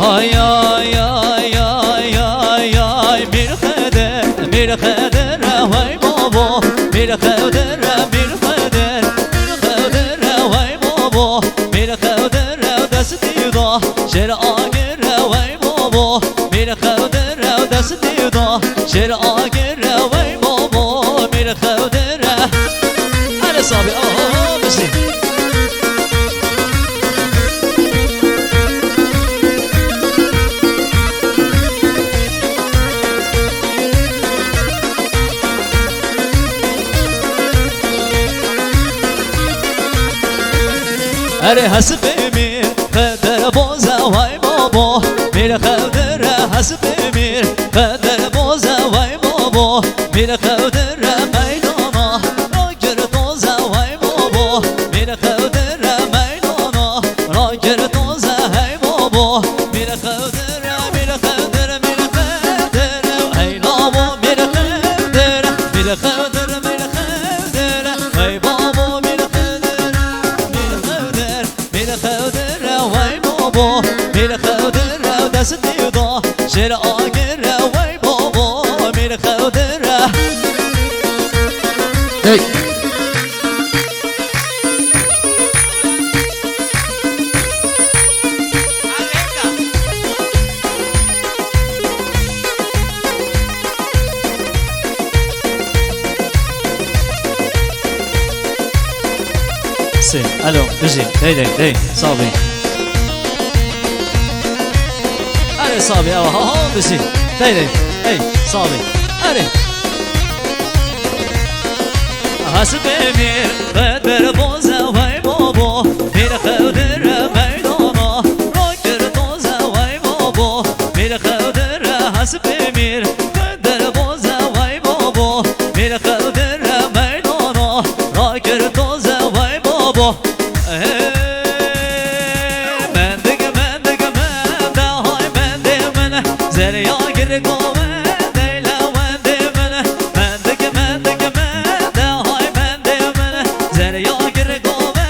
Ay ay ay ay ay ay bir kader vay baba bir kader vay baba bir kader destida şer'a gire vay baba bir kader destida şer'a gire vay baba bir kader hadi sabi oh bizi Ere hasbimir kader boza vay baba bir kader hasbimir kader boza vay baba bir kader meydana ragir toza vay baba bir kader meydana ragir toza hey baba bir kader hey baba bir kader hey baba bir kader destida şer'a gire vay baba bir kader hey سي الو بيجي دي صابي اري صابي ها بيجي دي صابي اري hasbimir kader boza vay baba bir kader meydana ragir toza vay baba bir kader hasbimir kader boza vay baba bir kader meydana ragir toza vay baba mendik mende hay mende zerya gir kove deyla mende mendik mende hay mende zerya gir kove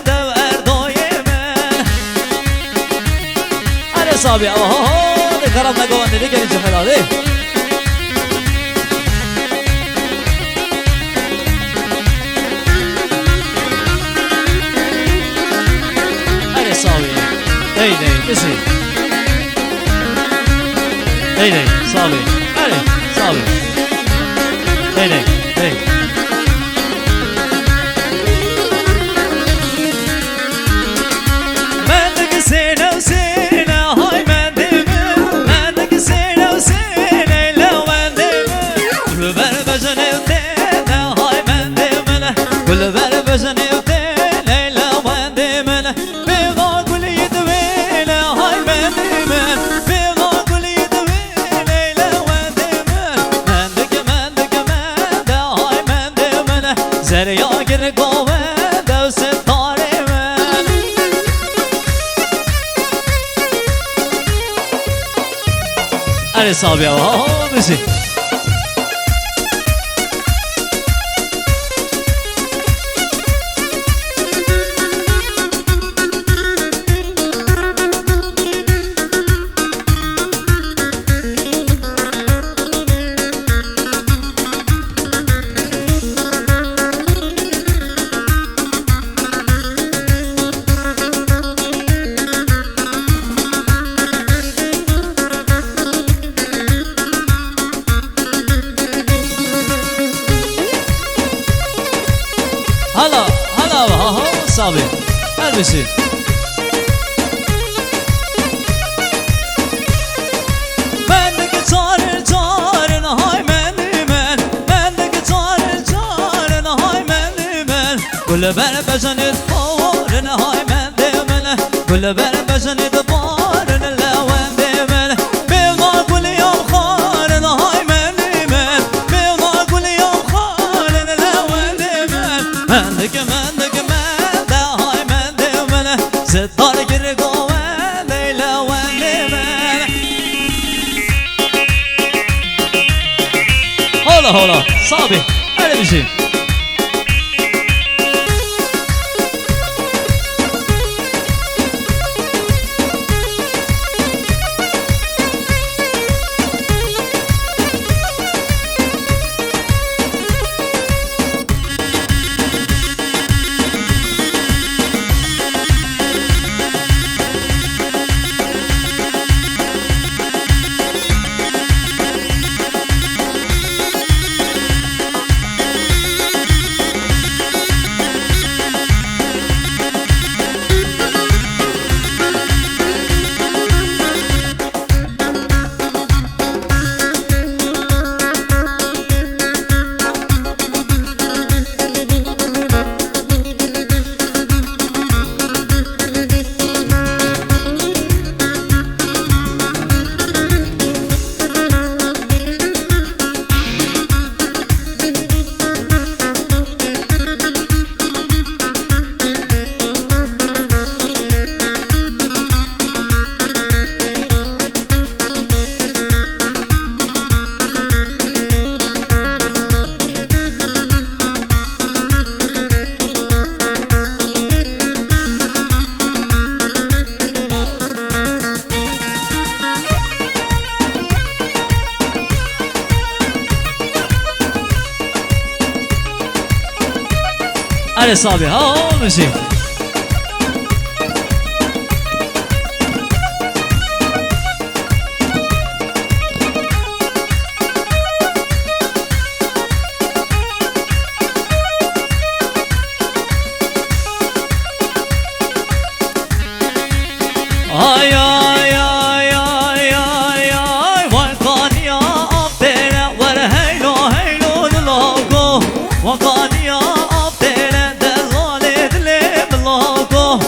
dev erdoyeme are sabi oh de karamla govan dedi gelince helali صابي دي بسي دي صابي علي صابي دي مندك سينا وسينا هاي مندك سينا وسينا لو مندك كل بربجن يبتنا هاي مندك كل بربجن يبتنا لو مندك زریا گر گوه دو ستاره من اره صابی ها بسی هلا ها صابي البسي مندك تار هاي مندك تار هاي من كل بربجن تبارن هاي من كل بربجن تبارن لوان من بيضا كل يوم خارن هاي من بيضا كل يوم خارن لوان من مندك هاي من ستار gir gove leyla wende hola صابي öyle bir şey أري صابي ها مشي آی آی آی آی آی آی وقانیا آفتره ور هیلو هیلو دلاغو وقانیا آفتره دلال دلم لاغو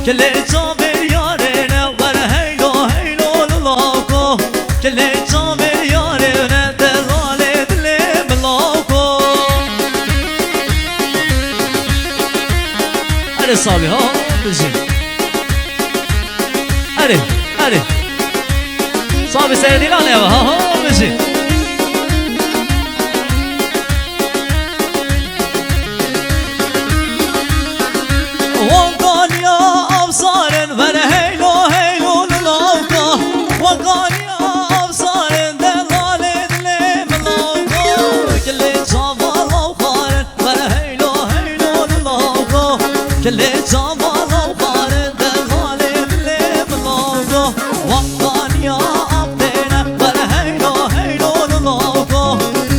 کلی جامر یارنه ور هیلو هیلو دلاغو کلی جامر یارنه دلال دلم لاغو اره صابی ها بزین أري أري صابي سيدي لا يا ها مشي وقال يا أبصار بل هيلو هيلو للاوكا وقال يا أبصار دلال دلم لاوكا كل جابا لوخار بل هيلو هيلو للاوكا كل جابا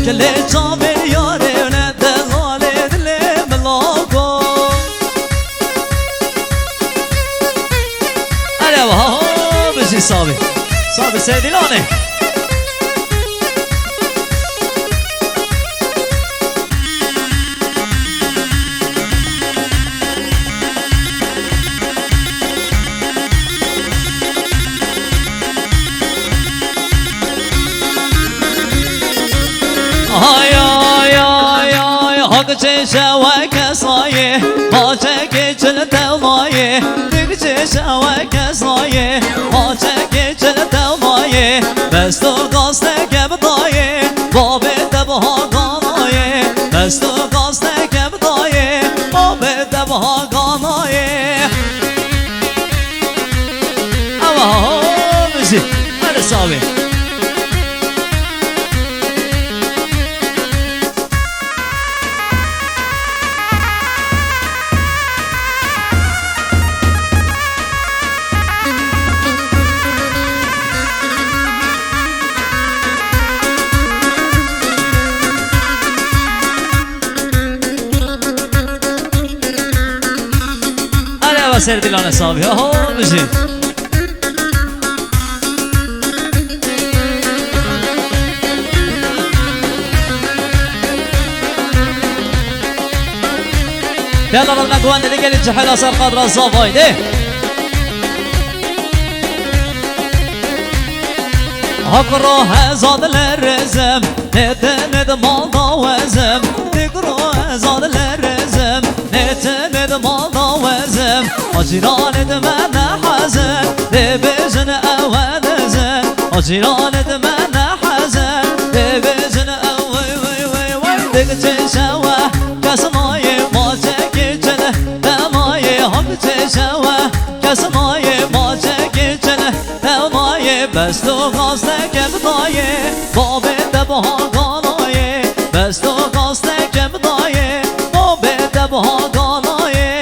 كلي جامر يارينا دلال دلم لاغو أنا وها بجي صابي صابي سيدي لاني آی آی آی آی حق چشم و کسایه آچه که چل دلمایه دیگه چشم و کسایه آچه که چل دلمایه بستو گاسته که بدایه بابه دبها گانایه بستو گاسته که بدایه بابه دبها گانایه اما بشی هر صابی سر دلانه صابی ها بشین يلا ربنا قوان اللي قال الجحيل اصار قادر الصافاي ده اقرا زاد الرزم ند مال وزم تقرا زاد الرزم ند مال وزم اجران دمنا حزن دبزن اوادزن اجران دمنا حزن دبزن اوي وي وي وي دقت شوا كسماي ما تكجن دماي هم تشوا كسماي ما تكجن دماي بس تو قاستك بداي باب دبها قاناي بس تو قاستك بداي باب دبها قاناي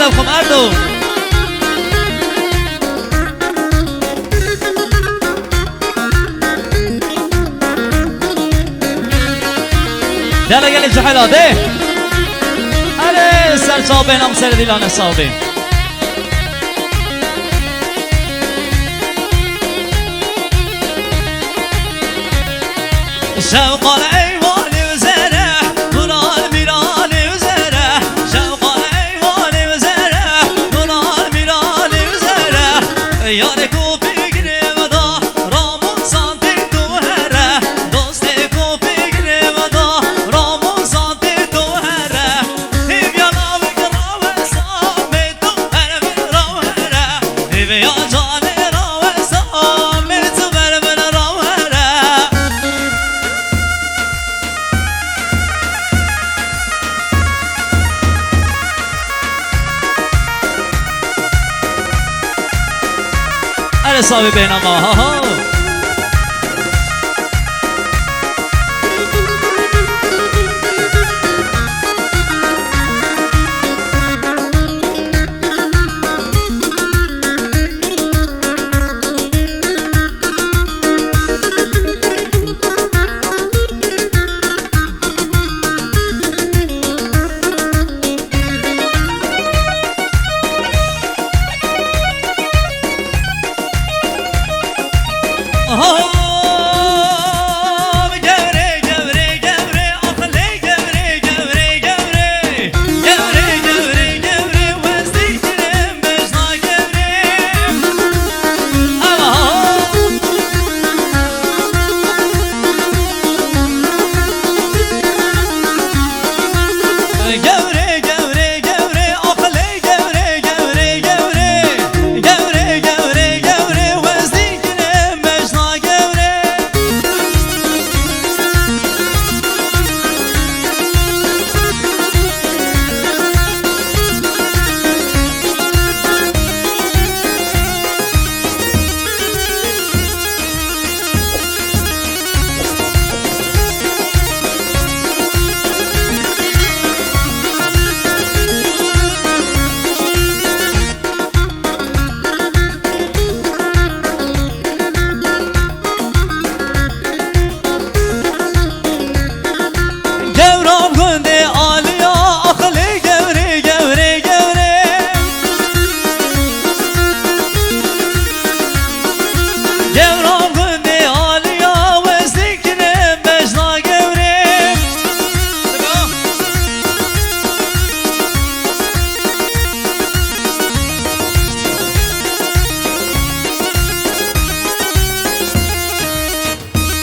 طلب کن مردم يلا يلا جحلا ده أنا سر صابين أم سر ديلان صابين شوق الأيوان وزرع طلال ميراني وزرع شوق الأيوان وزرع طلال ميراني وزرع ياركو في قريب دا رامون سانتي توهرة دوستيكو في قريب دا رامون سانتي توهرة هيب يا ناوك راوة سامي توهر من راوهرة هيب يا جاني راوة سامي توهر من راوهرة أنا صابي بينما